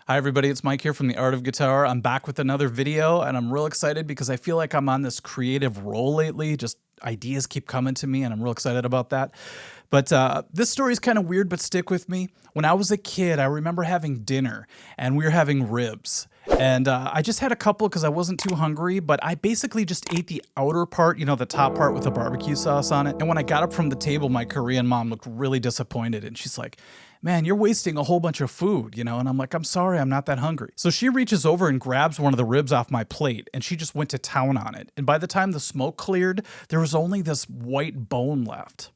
Hi everybody, it's Mike here from The Art of Guitar. I'm back with another video and I'm real excited because I feel like I'm on this creative roll lately. Just ideas keep coming to me and I'm real excited about that. But this story is kind of weird, but stick with me. When I was a kid, I remember having dinner and we were having ribs. And I just had a couple because I wasn't too hungry, but I basically just ate the outer part, you know, the top part with the barbecue sauce on it. And when I got up from the table, my Korean mom looked really disappointed and she's like, "Man, you're wasting a whole bunch of food," you know? And I'm like, "I'm sorry, I'm not that hungry." So she reaches over and grabs one of the ribs off my plate and she just went to town on it. And by the time the smoke cleared, there was only this white bone left.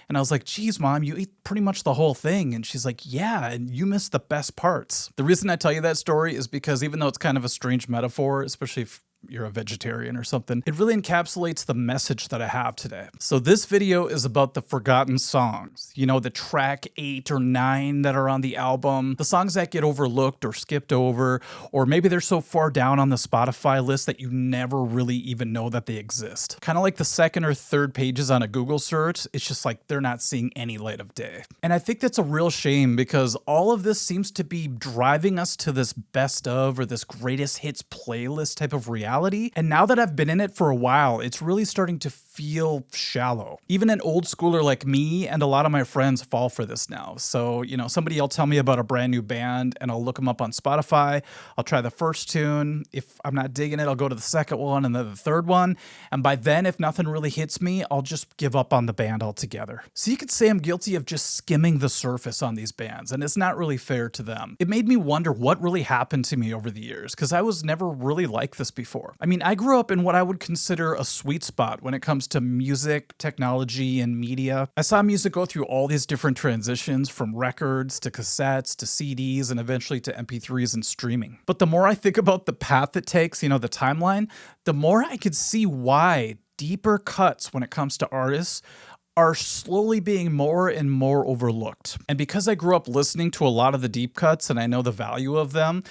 And I was like, "Geez, Mom, you ate pretty much the whole thing." And she's like, "Yeah, and you missed the best parts." The reason I tell you that story is because even though it's kind of a strange metaphor, especially if you're a vegetarian or something, it really encapsulates the message that I have today. So this video is about the forgotten songs. You know, the track 8 or 9 that are on the album, the songs that get overlooked or skipped over, or maybe they're so far down on the Spotify list that you never really even know that they exist. Kind of like the second or third pages on a Google search, it's just like they're not seeing any light of day. And I think that's a real shame because all of this seems to be driving us to this best of or this greatest hits playlist type of reality. And now that I've been in it for a while, it's really starting to feel shallow. Even an old schooler like me and a lot of my friends fall for this now. So, you know, somebody will tell me about a brand new band and I'll look them up on Spotify. I'll try the first tune. If I'm not digging it, I'll go to the second one and then the third one. And by then, if nothing really hits me, I'll just give up on the band altogether. So you could say I'm guilty of just skimming the surface on these bands, and it's not really fair to them. It made me wonder what really happened to me over the years, because I was never really like this before. I mean, I grew up in what I would consider a sweet spot when it comes to music, technology, and media. I saw music go through all these different transitions from records to cassettes to CDs and eventually to MP3s and streaming. But the more I think about the path it takes, you know, the timeline, the more I could see why deeper cuts when it comes to artists are slowly being more and more overlooked. And because I grew up listening to a lot of the deep cuts and I know the value of them,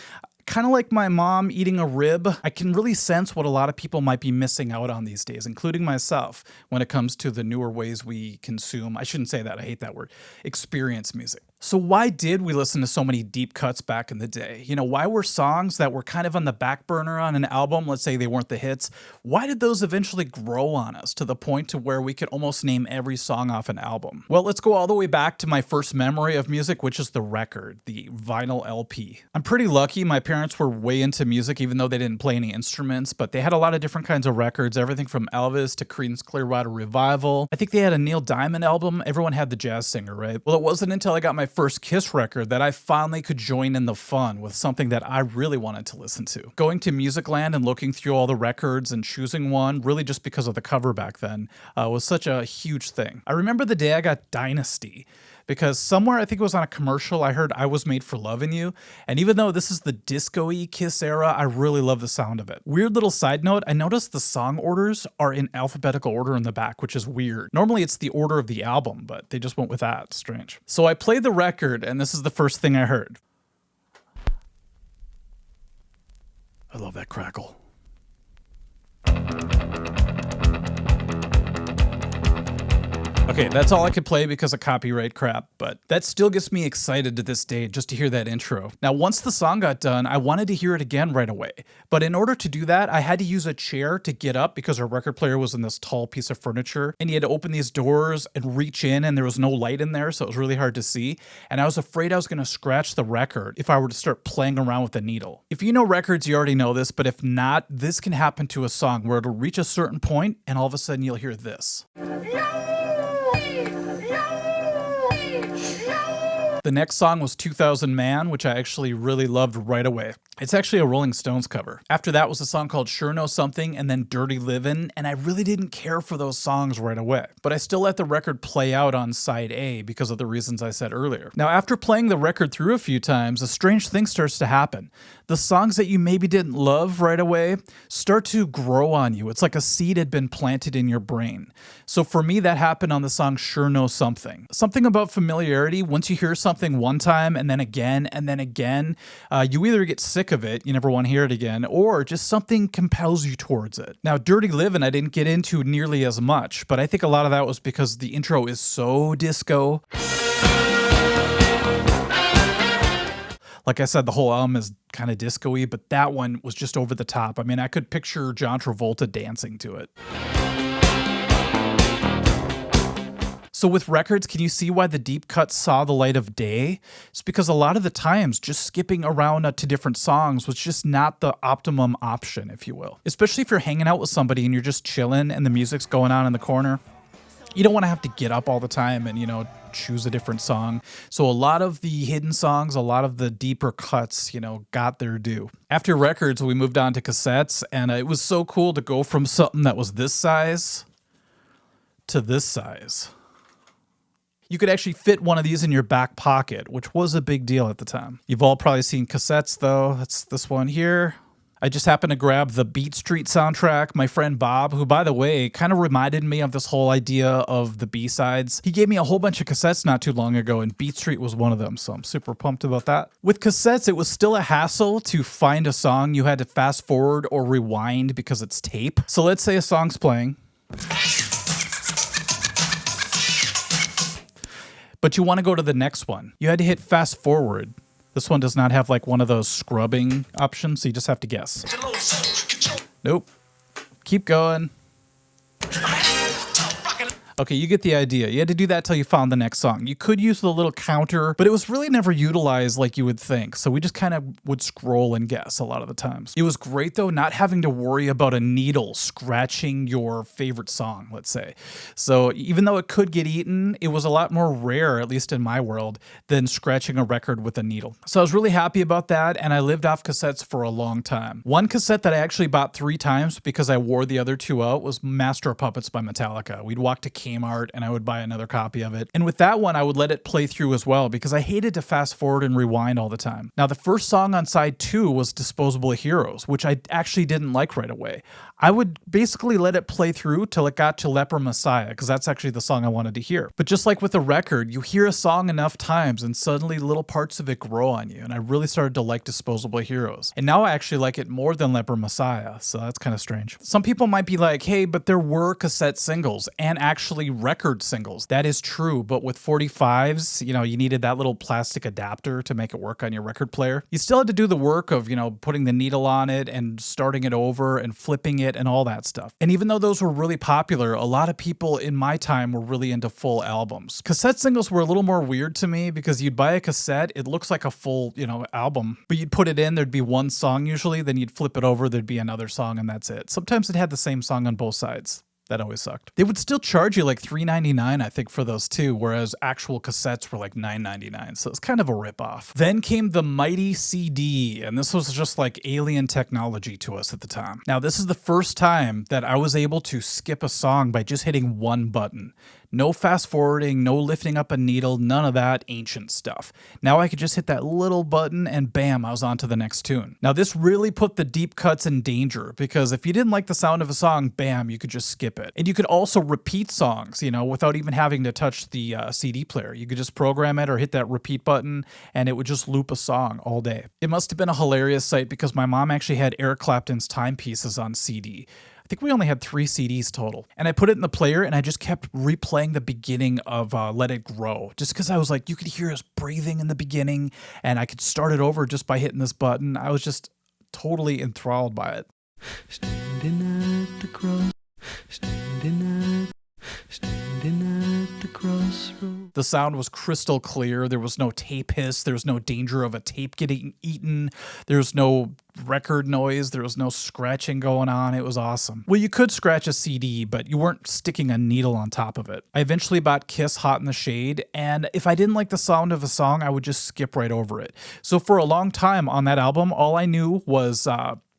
kind of like my mom eating a rib, I can really sense what a lot of people might be missing out on these days, including myself, when it comes to the newer ways we consume. I shouldn't say that, I hate that word, experience music. So why did we listen to so many deep cuts back in the day? You know, why were songs that were kind of on the back burner on an album, let's say they weren't the hits, why did those eventually grow on us to the point to where we could almost name every song off an album? Well, let's go all the way back to my first memory of music, which is the record, the vinyl LP. I'm pretty lucky. My parents were way into music, even though they didn't play any instruments, but they had a lot of different kinds of records, everything from Elvis to Creedence Clearwater Revival. I think they had a Neil Diamond album. Everyone had the jazz singer, right? Well, it wasn't until I got my first Kiss record that I finally could join in the fun with something that I really wanted to listen to. Going to Musicland and looking through all the records and choosing one, really just because of the cover back then, was such a huge thing. I remember the day I got Dynasty, because somewhere, I think it was on a commercial, I heard I Was Made for Loving You. And even though this is the disco-y Kiss era, I really love the sound of it. Weird little side note, I noticed the song orders are in alphabetical order in the back, which is weird. Normally it's the order of the album, but they just went with that. Strange. So I played the record, and this is the first thing I heard. I love that crackle. Okay, that's all I could play because of copyright crap, but that still gets me excited to this day just to hear that intro. Now, once the song got done, I wanted to hear it again right away. But in order to do that, I had to use a chair to get up because our record player was in this tall piece of furniture, and you had to open these doors and reach in, and there was no light in there, so it was really hard to see. And I was afraid I was going to scratch the record if I were to start playing around with the needle. If you know records, you already know this, but if not, this can happen to a song where it'll reach a certain point, and all of a sudden you'll hear this. The next song was 2000 Man, which I actually really loved right away. It's actually a Rolling Stones cover. After that was a song called Sure Know Something and then Dirty Livin', and I really didn't care for those songs right away. But I still let the record play out on side A because of the reasons I said earlier. Now, after playing the record through a few times, a strange thing starts to happen. The songs that you maybe didn't love right away start to grow on you. It's like a seed had been planted in your brain. So for me, that happened on the song Sure Know Something. Something about familiarity, once you hear something one time and then again, you either get sick of it, you never want to hear it again, or just something compels you towards it. Now, Dirty Livin' I didn't get into nearly as much, but I think a lot of that was because the intro is so disco. Like I said, the whole album is kind of disco-y, but that one was just over the top. I mean, I could picture John Travolta dancing to it. So with records, can you see why the deep cuts saw the light of day? It's because a lot of the times just skipping around to different songs was just not the optimum option, if you will. Especially if you're hanging out with somebody and you're just chilling and the music's going on in the corner. You don't want to have to get up all the time and, choose a different song. So a lot of the hidden songs, a lot of the deeper cuts, got their due. After records, we moved on to cassettes, and it was so cool to go from something that was this size to this size. You could actually fit one of these in your back pocket, which was a big deal at the time. You've all probably seen cassettes, though. That's this one here. I just happened to grab the Beat Street soundtrack. My friend Bob, who, by the way, kind of reminded me of this whole idea of the B-sides. He gave me a whole bunch of cassettes not too long ago, and Beat Street was one of them, so I'm super pumped about that. With cassettes, it was still a hassle to find a song. You had to fast forward or rewind because it's tape. So let's say a song's playing. But you want to go to the next one. You had to hit fast forward. This one does not have like one of those scrubbing options, so you just have to guess. Nope. Keep going. Okay, you get the idea. You had to do that till you found the next song. You could use the little counter, but it was really never utilized like you would think. So we just kind of would scroll and guess a lot of the times. It was great though, not having to worry about a needle scratching your favorite song, let's say. So even though it could get eaten, it was a lot more rare, at least in my world, than scratching a record with a needle. So I was really happy about that, and I lived off cassettes for a long time. One cassette that I actually bought 3 times because I wore the other 2 out was Master of Puppets by Metallica. We'd walk to Kmart and I would buy another copy of it. And with that one, I would let it play through as well because I hated to fast forward and rewind all the time. Now, the first song on side 2 was Disposable Heroes, which I actually didn't like right away. I would basically let it play through till it got to Leper Messiah, because that's actually the song I wanted to hear. But just like with a record, you hear a song enough times and suddenly little parts of it grow on you. And I really started to like Disposable Heroes. And now I actually like it more than Leper Messiah, so that's kind of strange. Some people might be like, hey, but there were cassette singles and actually record singles. That is true, but with 45s, you needed that little plastic adapter to make it work on your record player. You still had to do the work of, putting the needle on it and starting it over and flipping it and all that stuff. And even though those were really popular, a lot of people in my time were really into full albums. Cassette singles were a little more weird to me because you'd buy a cassette, it looks like a full, album, but you'd put it in, there'd be one song usually, then you'd flip it over, there'd be another song, and that's it. Sometimes it had the same song on both sides. That always sucked. They would still charge you like $3.99, I think, for those too, whereas actual cassettes were like $9.99. So it's kind of a ripoff. Then came the mighty CD, and this was just like alien technology to us at the time. Now, this is the first time that I was able to skip a song by just hitting one button. No fast forwarding, no lifting up a needle, none of that ancient stuff. Now I could just hit that little button and bam, I was on to the next tune. Now this really put the deep cuts in danger because if you didn't like the sound of a song, bam, you could just skip it. And you could also repeat songs, without even having to touch the CD player. You could just program it or hit that repeat button and it would just loop a song all day. It must have been a hilarious sight because my mom actually had Eric Clapton's timepieces on CD. I think we only had 3 CDs total. And I put it in the player and I just kept replaying the beginning of Let It Grow. Just because I was like, you could hear us breathing in the beginning and I could start it over just by hitting this button. I was just totally enthralled by it. Standing at the cross, standing at the crossroads. The sound was crystal clear. There was no tape hiss. There was no danger of a tape getting eaten. There was no record noise. There was no scratching going on. It was awesome. Well, you could scratch a CD, but you weren't sticking a needle on top of it. I eventually bought Kiss Hot in the Shade, and if I didn't like the sound of a song, I would just skip right over it. So for a long time on that album, all I knew was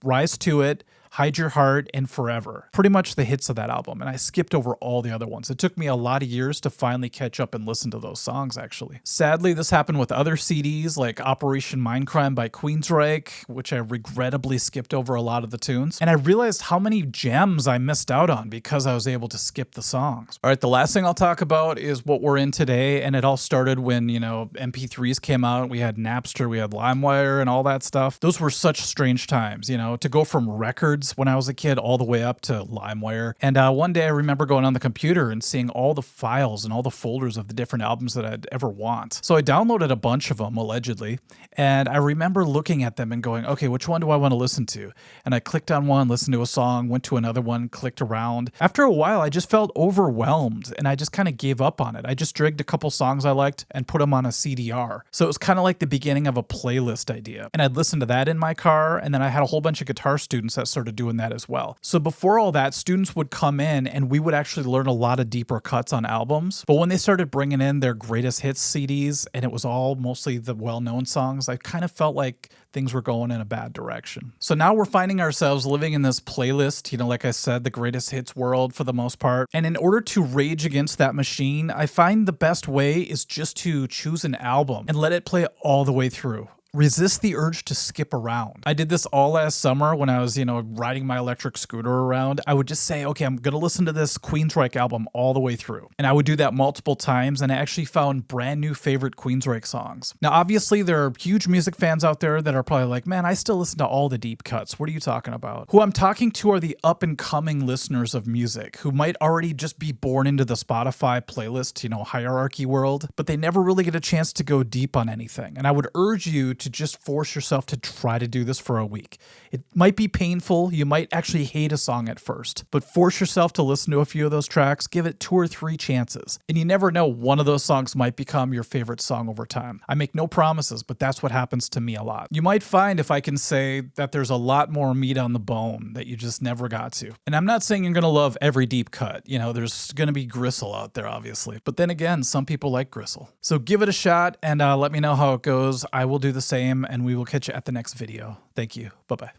Rise to It, Hide Your Heart, and Forever. Pretty much the hits of that album, and I skipped over all the other ones. It took me a lot of years to finally catch up and listen to those songs, actually. Sadly, this happened with other CDs, like Operation Mindcrime by Queensryche, which I regrettably skipped over a lot of the tunes. And I realized how many gems I missed out on because I was able to skip the songs. All right, the last thing I'll talk about is what we're in today, and it all started when, MP3s came out. We had Napster, we had LimeWire, and all that stuff. Those were such strange times, to go from records Records when I was a kid all the way up to LimeWire. And one day I remember going on the computer and seeing all the files and all the folders of the different albums that I'd ever want. So I downloaded a bunch of them, allegedly, and I remember looking at them and going, okay, which one do I want to listen to? And I clicked on one, listened to a song, went to another one, clicked around. After a while, I just felt overwhelmed and I just kind of gave up on it. I just dragged a couple songs I liked and put them on a CDR. So it was kind of like the beginning of a playlist idea. And I'd listen to that in my car, and then I had a whole bunch of guitar students that started doing that as well. So before all that, students would come in and we would actually learn a lot of deeper cuts on albums. But when they started bringing in their greatest hits CDs, and it was all mostly the well-known songs, I kind of felt like things were going in a bad direction. So now we're finding ourselves living in this playlist, like I said, the greatest hits world for the most part. And in order to rage against that machine, I find the best way is just to choose an album and let it play all the way through. Resist the urge to skip around. I did this all last summer when I was, riding my electric scooter around. I would just say, okay, I'm going to listen to this Queensryche album all the way through. And I would do that multiple times, and I actually found brand new favorite Queensryche songs. Now, obviously, there are huge music fans out there that are probably like, man, I still listen to all the deep cuts. What are you talking about? Who I'm talking to are the up-and-coming listeners of music who might already just be born into the Spotify playlist, hierarchy world, but they never really get a chance to go deep on anything. And I would urge you to just force yourself to try to do this for a week. It might be painful. You might actually hate a song at first, but force yourself to listen to a few of those tracks. Give it 2 or 3 chances. And you never know, one of those songs might become your favorite song over time. I make no promises, but that's what happens to me a lot. You might find, if I can say, that there's a lot more meat on the bone that you just never got to. And I'm not saying you're going to love every deep cut. There's going to be gristle out there, obviously. But then again, some people like gristle. So give it a shot and let me know how it goes. I will do the same, and we will catch you at the next video. Thank you. Bye-bye.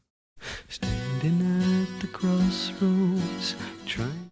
Standing at the crossroads, trying